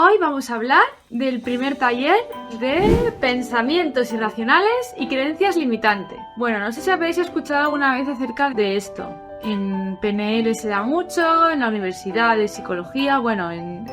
Hoy vamos a hablar del primer taller de pensamientos irracionales y creencias limitantes. Bueno, no sé si habéis escuchado alguna vez acerca de esto. En PNL se da mucho, en la universidad de psicología, bueno, en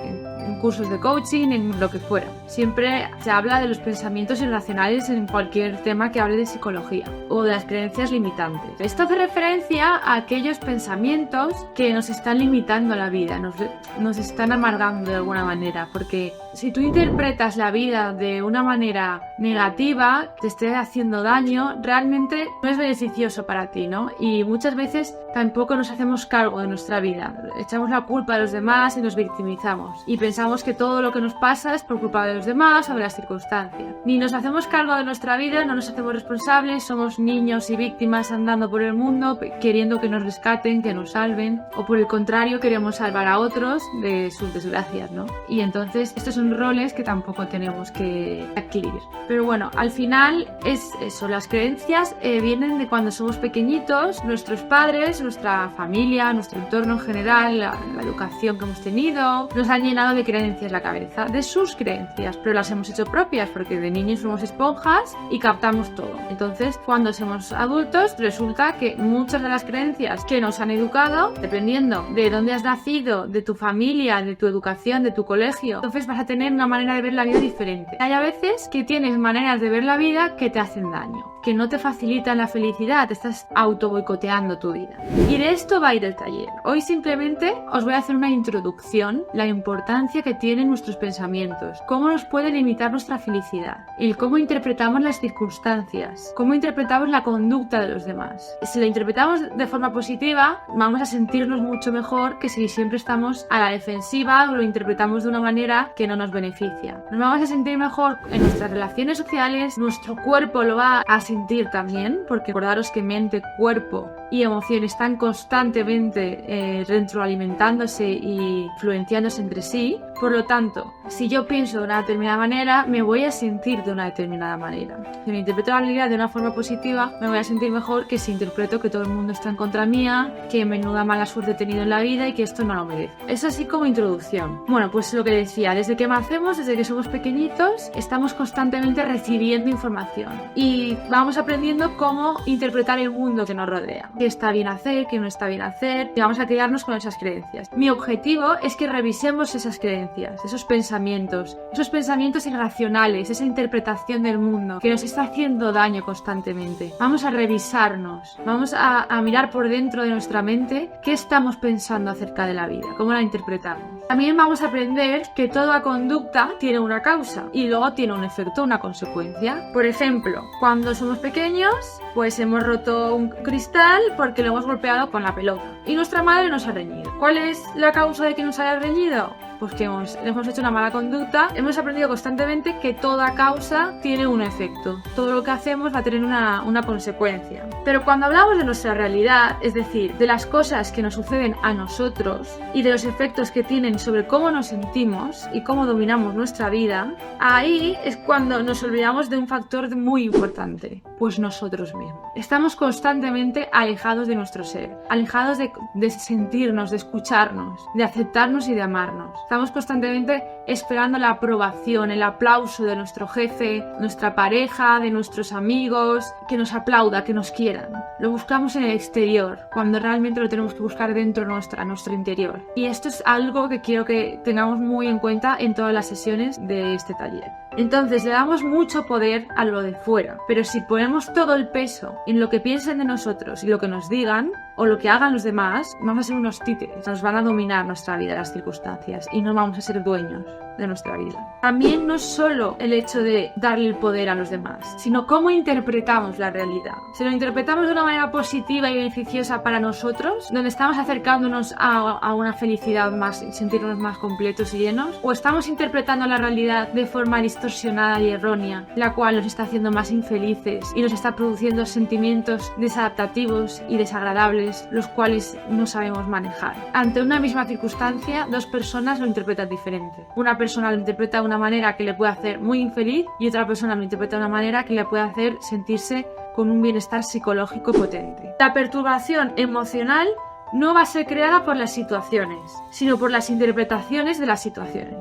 cursos de coaching, en lo que fuera. Siempre se habla de los pensamientos irracionales en cualquier tema que hable de psicología o de las creencias limitantes. Esto hace referencia a aquellos pensamientos que nos están limitando la vida, nos están amargando de alguna manera, porque si tú interpretas la vida de una manera negativa, te esté haciendo daño, realmente no es beneficioso para ti, ¿no? Y muchas veces tampoco nos hacemos cargo de nuestra vida. Echamos la culpa a los demás y nos victimizamos. Y pensamos que todo lo que nos pasa es por culpa de los demás o de las circunstancias. Ni nos hacemos cargo de nuestra vida, no nos hacemos responsables, somos niños y víctimas andando por el mundo queriendo que nos rescaten, que nos salven. O por el contrario, queremos salvar a otros de sus desgracias, ¿no? Y entonces estos son roles que tampoco tenemos que adquirir. Pero bueno, al final es eso. Las creencias vienen de cuando somos pequeñitos, nuestros padres, nuestra familia, nuestro entorno en general, la educación que hemos tenido, nos han llenado de creencias la cabeza, de sus creencias, pero las hemos hecho propias porque de niños somos esponjas y captamos todo. Entonces, cuando somos adultos, resulta que muchas de las creencias que nos han educado, dependiendo de dónde has nacido, de tu familia, de tu educación, de tu colegio, entonces vas a tener una manera de ver la vida diferente. Hay a veces que tienes maneras de ver la vida que te hacen daño, que no te facilitan la felicidad, te estás auto boicoteando tu vida. Y de esto va a ir el taller. Hoy simplemente os voy a hacer una introducción, la importancia que tienen nuestros pensamientos, cómo nos puede limitar nuestra felicidad, el cómo interpretamos las circunstancias, cómo interpretamos la conducta de los demás. Si lo interpretamos de forma positiva, vamos a sentirnos mucho mejor que si siempre estamos a la defensiva o lo interpretamos de una manera que no nos beneficia. Nos vamos a sentir mejor en nuestras relaciones sociales, nuestro cuerpo lo va a sentir también, porque recordaros que mente, cuerpo y emoción están constantemente retroalimentándose y influenciándose entre sí. Por lo tanto, si yo pienso de una determinada manera, me voy a sentir de una determinada manera. Si me interpreto la realidad de una forma positiva, me voy a sentir mejor que si interpreto que todo el mundo está en contra mía, que menuda mala suerte he tenido en la vida y que esto no lo merezco. Es así como introducción. Bueno, pues lo que decía, desde que nacemos, desde que somos pequeñitos, estamos constantemente recibiendo información y vamos aprendiendo cómo interpretar el mundo que nos rodea. Qué está bien hacer, qué no está bien hacer, y vamos a quedarnos con esas creencias. Mi objetivo es que revisemos esas creencias, esos pensamientos irracionales, esa interpretación del mundo que nos está haciendo daño constantemente. Vamos a revisarnos, vamos a mirar por dentro de nuestra mente qué estamos pensando acerca de la vida, cómo la interpretamos. También vamos a aprender que toda conducta tiene una causa y luego tiene un efecto, una consecuencia. Por ejemplo, cuando somos pequeños, pues hemos roto un cristal porque lo hemos golpeado con la pelota y nuestra madre nos ha reñido. ¿Cuál es la causa de que nos haya reñido? Pues que hemos hecho una mala conducta. Hemos aprendido constantemente que toda causa tiene un efecto. Todo lo que hacemos va a tener una consecuencia. Pero cuando hablamos de nuestra realidad, es decir, de las cosas que nos suceden a nosotros y de los efectos que tienen sobre cómo nos sentimos y cómo dominamos nuestra vida, ahí es cuando nos olvidamos de un factor muy importante, pues nosotros mismos. Estamos constantemente alejados de nuestro ser, alejados de sentirnos, de escucharnos, de aceptarnos y de amarnos. Estamos constantemente esperando la aprobación, el aplauso de nuestro jefe, nuestra pareja, de nuestros amigos, que nos aplauda, que nos quieran. Lo buscamos en el exterior, cuando realmente lo tenemos que buscar dentro nuestro interior. Y esto es algo que quiero que tengamos muy en cuenta en todas las sesiones de este taller. Entonces le damos mucho poder a lo de fuera, pero si ponemos todo el peso en lo que piensen de nosotros y lo que nos digan o lo que hagan los demás, vamos a ser unos títeres, nos van a dominar nuestra vida, las circunstancias, y no vamos a ser dueños de nuestra vida. También no es solo el hecho de darle el poder a los demás, sino cómo interpretamos la realidad. Si lo interpretamos de una manera positiva y beneficiosa para nosotros, donde estamos acercándonos a una felicidad más y sentirnos más completos y llenos, o estamos interpretando la realidad de forma distorsionada y errónea, la cual nos está haciendo más infelices y nos está produciendo sentimientos desadaptativos y desagradables, los cuales no sabemos manejar. Ante una misma circunstancia, dos personas lo interpretan diferente. Una persona lo interpreta de una manera que le puede hacer muy infeliz y otra persona lo interpreta de una manera que le puede hacer sentirse con un bienestar psicológico potente. La perturbación emocional no va a ser creada por las situaciones, sino por las interpretaciones de las situaciones.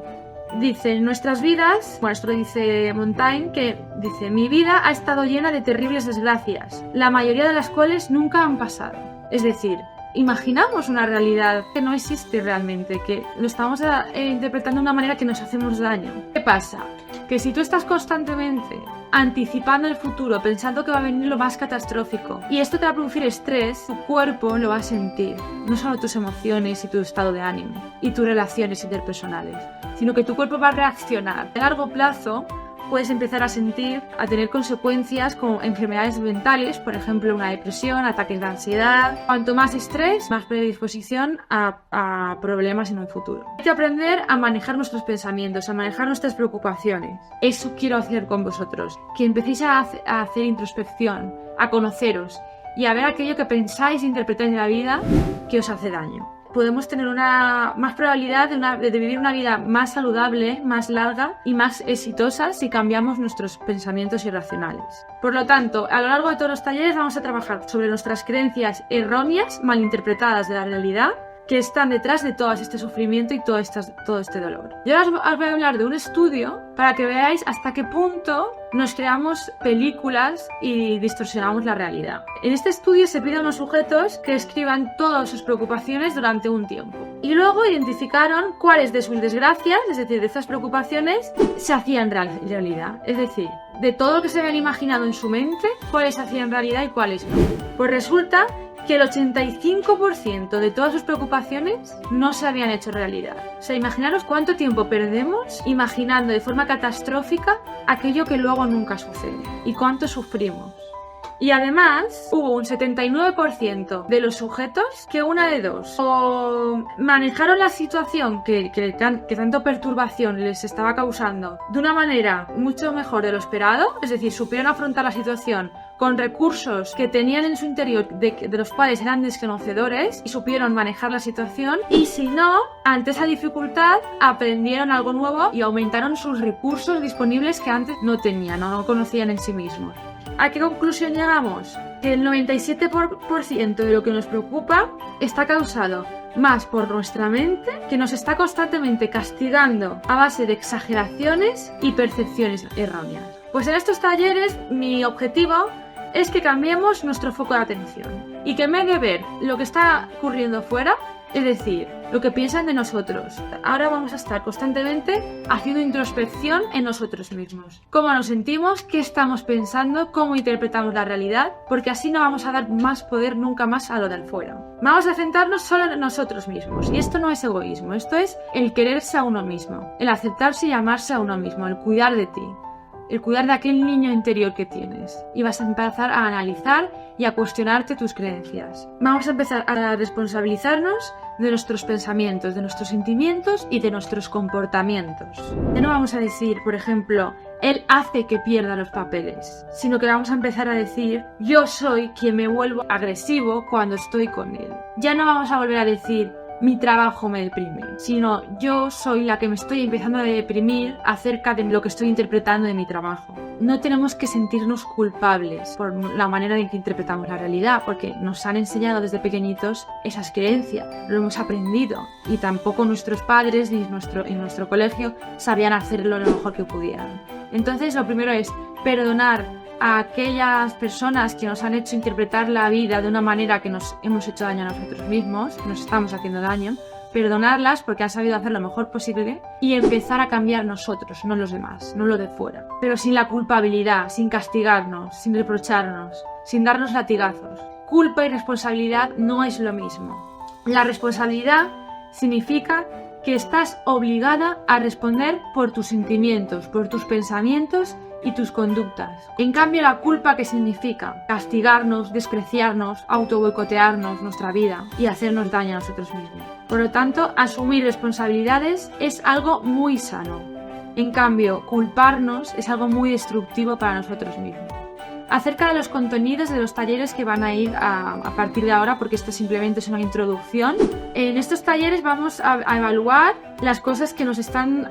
dice, en nuestras vidas, bueno, esto lo dice Montaigne, que dice, mi vida ha estado llena de terribles desgracias, la mayoría de las cuales nunca han pasado. Es decir, imaginamos una realidad que no existe realmente, que lo estamos interpretando de una manera que nos hacemos daño. ¿Qué pasa? Que si tú estás constantemente anticipando el futuro, pensando que va a venir lo más catastrófico, y esto te va a producir estrés, tu cuerpo lo va a sentir, no solo tus emociones y tu estado de ánimo y tus relaciones interpersonales, sino que tu cuerpo va a reaccionar. A largo plazo puedes empezar a tener consecuencias como enfermedades mentales, por ejemplo una depresión, ataques de ansiedad. Cuanto más estrés, más predisposición a problemas en un futuro. Hay que aprender a manejar nuestros pensamientos, a manejar nuestras preocupaciones. Eso quiero hacer con vosotros, que empecéis a hacer introspección, a conoceros y a ver aquello que pensáis e interpretáis de la vida que os hace daño. Podemos tener más probabilidad de vivir una vida más saludable, más larga y más exitosa si cambiamos nuestros pensamientos irracionales. Por lo tanto, a lo largo de todos los talleres vamos a trabajar sobre nuestras creencias erróneas, malinterpretadas de la realidad, que están detrás de todo este sufrimiento y todo este dolor. Yo ahora os voy a hablar de un estudio para que veáis hasta qué punto nos creamos películas y distorsionamos la realidad. En este estudio se pide a unos sujetos que escriban todas sus preocupaciones durante un tiempo. Y luego identificaron cuáles de sus desgracias, es decir, de estas preocupaciones, se hacían realidad. Es decir, de todo lo que se habían imaginado en su mente, cuáles se hacían realidad y cuáles no. Pues resulta que el 85% de todas sus preocupaciones no se habían hecho realidad. O sea, imaginaros cuánto tiempo perdemos imaginando de forma catastrófica aquello que luego nunca sucede y cuánto sufrimos. Y además hubo un 79% de los sujetos que una de dos, o manejaron la situación que tanto perturbación les estaba causando de una manera mucho mejor de lo esperado, es decir, supieron afrontar la situación con recursos que tenían en su interior de los cuales eran desconocedores y supieron manejar la situación, y si no, ante esa dificultad aprendieron algo nuevo y aumentaron sus recursos disponibles que antes no tenían o no conocían en sí mismos. ¿A qué conclusión llegamos? Que el 97% de lo que nos preocupa está causado más por nuestra mente, que nos está constantemente castigando a base de exageraciones y percepciones erróneas. Pues en estos talleres mi objetivo es que cambiemos nuestro foco de atención y que en vez de ver lo que está ocurriendo fuera, es decir, lo que piensan de nosotros, ahora vamos a estar constantemente haciendo introspección en nosotros mismos. Cómo nos sentimos, qué estamos pensando, cómo interpretamos la realidad, porque así no vamos a dar más poder nunca más a lo de afuera. Vamos a centrarnos solo en nosotros mismos. Y esto no es egoísmo, esto es el quererse a uno mismo, el aceptarse y amarse a uno mismo, el cuidar de ti. El cuidar de aquel niño interior que tienes, y vas a empezar a analizar y a cuestionarte tus creencias. Vamos a empezar a responsabilizarnos de nuestros pensamientos, de nuestros sentimientos y de nuestros comportamientos. Ya no vamos a decir, por ejemplo, él hace que pierda los papeles, sino que vamos a empezar a decir, yo soy quien me vuelvo agresivo cuando estoy con él. Ya no vamos a volver a decir, mi trabajo me deprime, sino yo soy la que me estoy empezando a deprimir acerca de lo que estoy interpretando de mi trabajo. No tenemos que sentirnos culpables por la manera en que interpretamos la realidad, porque nos han enseñado desde pequeñitos esas creencias, lo hemos aprendido, y tampoco nuestros padres ni en nuestro colegio sabían hacerlo lo mejor que pudieran. Entonces lo primero es perdonar a aquellas personas que nos han hecho interpretar la vida de una manera que nos hemos hecho daño a nosotros mismos, que nos estamos haciendo daño, perdonarlas porque han sabido hacer lo mejor posible y empezar a cambiar nosotros, no los demás, no lo de fuera. Pero sin la culpabilidad, sin castigarnos, sin reprocharnos, sin darnos latigazos. Culpa y responsabilidad no es lo mismo. La responsabilidad significa que estás obligada a responder por tus sentimientos, por tus pensamientos y tus conductas. En cambio, la culpa, ¿qué significa? Castigarnos, despreciarnos, autoboicotearnos nuestra vida y hacernos daño a nosotros mismos. Por lo tanto, asumir responsabilidades es algo muy sano. En cambio, culparnos es algo muy destructivo para nosotros mismos. Acerca de los contenidos de los talleres que van a ir a partir de ahora, porque esto simplemente es una introducción, en estos talleres vamos a evaluar las cosas que nos están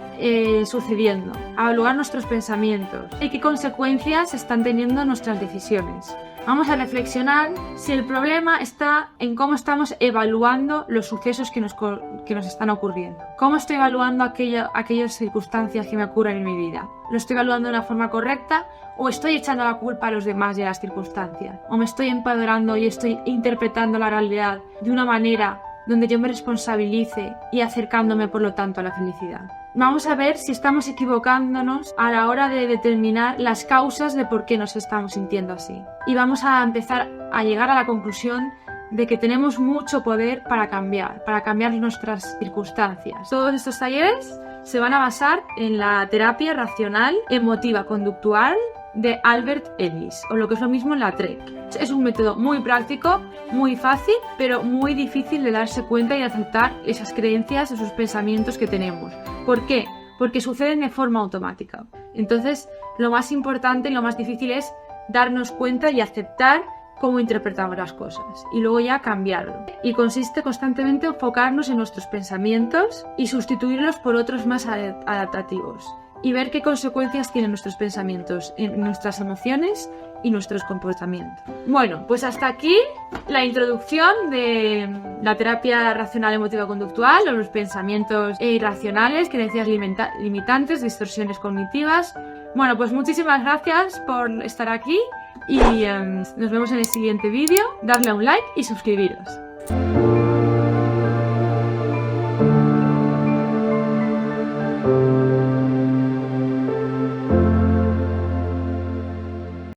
sucediendo, a evaluar nuestros pensamientos y qué consecuencias están teniendo nuestras decisiones. Vamos a reflexionar si el problema está en cómo estamos evaluando los sucesos que nos están ocurriendo. ¿Cómo estoy evaluando aquellas circunstancias que me ocurren en mi vida? ¿Lo estoy evaluando de una forma correcta o estoy echando la culpa a los demás y a las circunstancias? ¿O me estoy empoderando y estoy interpretando la realidad de una manera donde yo me responsabilice y acercándome por lo tanto a la felicidad? Vamos a ver si estamos equivocándonos a la hora de determinar las causas de por qué nos estamos sintiendo así. Y vamos a empezar a llegar a la conclusión de que tenemos mucho poder para cambiar nuestras circunstancias. Todos estos talleres se van a basar en la terapia racional emotiva conductual de Albert Ellis, o lo que es lo mismo en la TREC. Es un método muy práctico, muy fácil, pero muy difícil de darse cuenta y de aceptar esas creencias, esos pensamientos que tenemos. ¿Por qué? Porque suceden de forma automática. Entonces, lo más importante y lo más difícil es darnos cuenta y aceptar cómo interpretamos las cosas y luego ya cambiarlo. Y consiste constantemente en enfocarnos en nuestros pensamientos y sustituirlos por otros más adaptativos y ver qué consecuencias tienen nuestros pensamientos en nuestras emociones y nuestros comportamientos. Bueno, pues hasta aquí la introducción de la terapia racional emotiva conductual, o los pensamientos irracionales, creencias limitantes, distorsiones cognitivas. Bueno, pues muchísimas gracias por estar aquí y nos vemos en el siguiente vídeo. Dadle a un like y suscribiros.